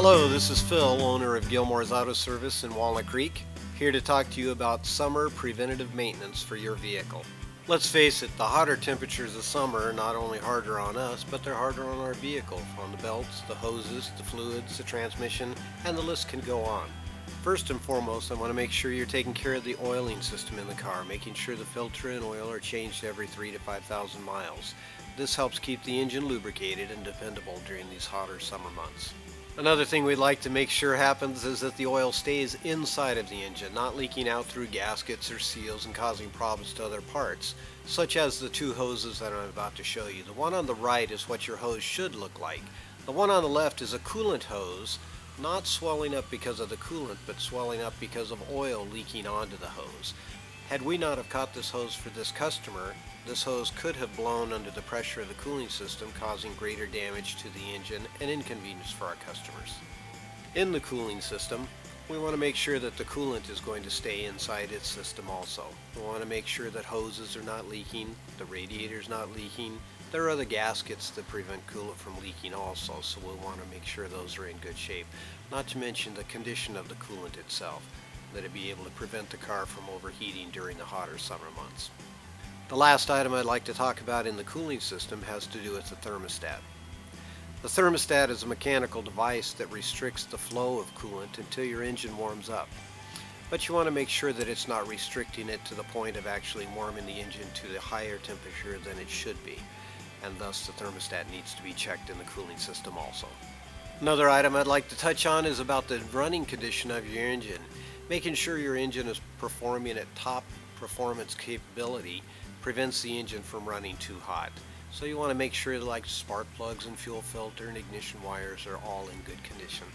Hello, this is Phil, owner of Gilmore's Auto Service in Walnut Creek, here to talk to you about summer preventative maintenance for your vehicle. Let's face it, the hotter temperatures of summer are not only harder on us, but they're harder on our vehicle, on the belts, the hoses, the fluids, the transmission, and the list can go on. First and foremost, I want to make sure you're taking care of the oiling system in the car, making sure the filter and oil are changed every 3,000 to 5,000 miles. This helps keep the engine lubricated and dependable during these hotter summer months. Another thing we'd like to make sure happens is that the oil stays inside of the engine, not leaking out through gaskets or seals and causing problems to other parts, such as the two hoses that I'm about to show you. The one on the right is what your hose should look like. The one on the left is a coolant hose, not swelling up because of the coolant, but swelling up because of oil leaking onto the hose. Had we not have caught this hose for this customer, this hose could have blown under the pressure of the cooling system, causing greater damage to the engine and inconvenience for our customers. In the cooling system, we want to make sure that the coolant is going to stay inside its system also. We want to make sure that hoses are not leaking, the radiator is not leaking. There are other gaskets that prevent coolant from leaking also, so we'll want to make sure those are in good shape. Not to mention the condition of the coolant itself, that it be able to prevent the car from overheating during the hotter summer months. The last item I'd like to talk about in the cooling system has to do with the thermostat. The thermostat is a mechanical device that restricts the flow of coolant until your engine warms up. But you want to make sure that it's not restricting it to the point of actually warming the engine to the higher temperature than it should be, and thus the thermostat needs to be checked in the cooling system also. Another item I'd like to touch on is about the running condition of your engine. Making sure your engine is performing at top performance capability prevents the engine from running too hot. So you want to make sure like spark plugs and fuel filter and ignition wires are all in good condition.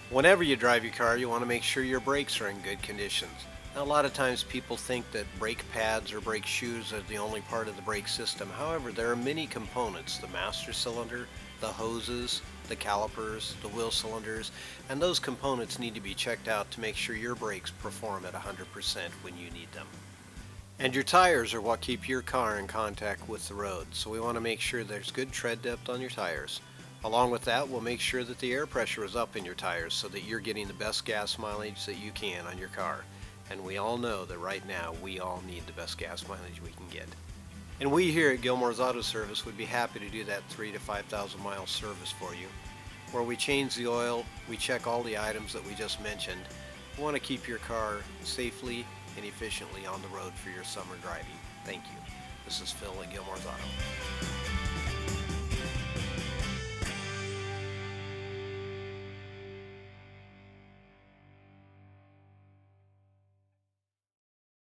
Whenever you drive your car, you want to make sure your brakes are in good conditions. Now, a lot of times people think that brake pads or brake shoes are the only part of the brake system. However, there are many components: the master cylinder, the hoses, the calipers, the wheel cylinders, and those components need to be checked out to make sure your brakes perform at 100% when you need them. And your tires are what keep your car in contact with the road, so we want to make sure there's good tread depth on your tires. Along with that, we'll make sure that the air pressure is up in your tires so that you're getting the best gas mileage that you can on your car. And we all know that right now we all need the best gas mileage we can get. And we here at Gilmore's Auto Service would be happy to do that 3,000 to 5,000 mile service for you, where we change the oil, we check all the items that we just mentioned. We want to keep your car safely and efficiently on the road for your summer driving. Thank you. This is Phil at Gilmore's Auto.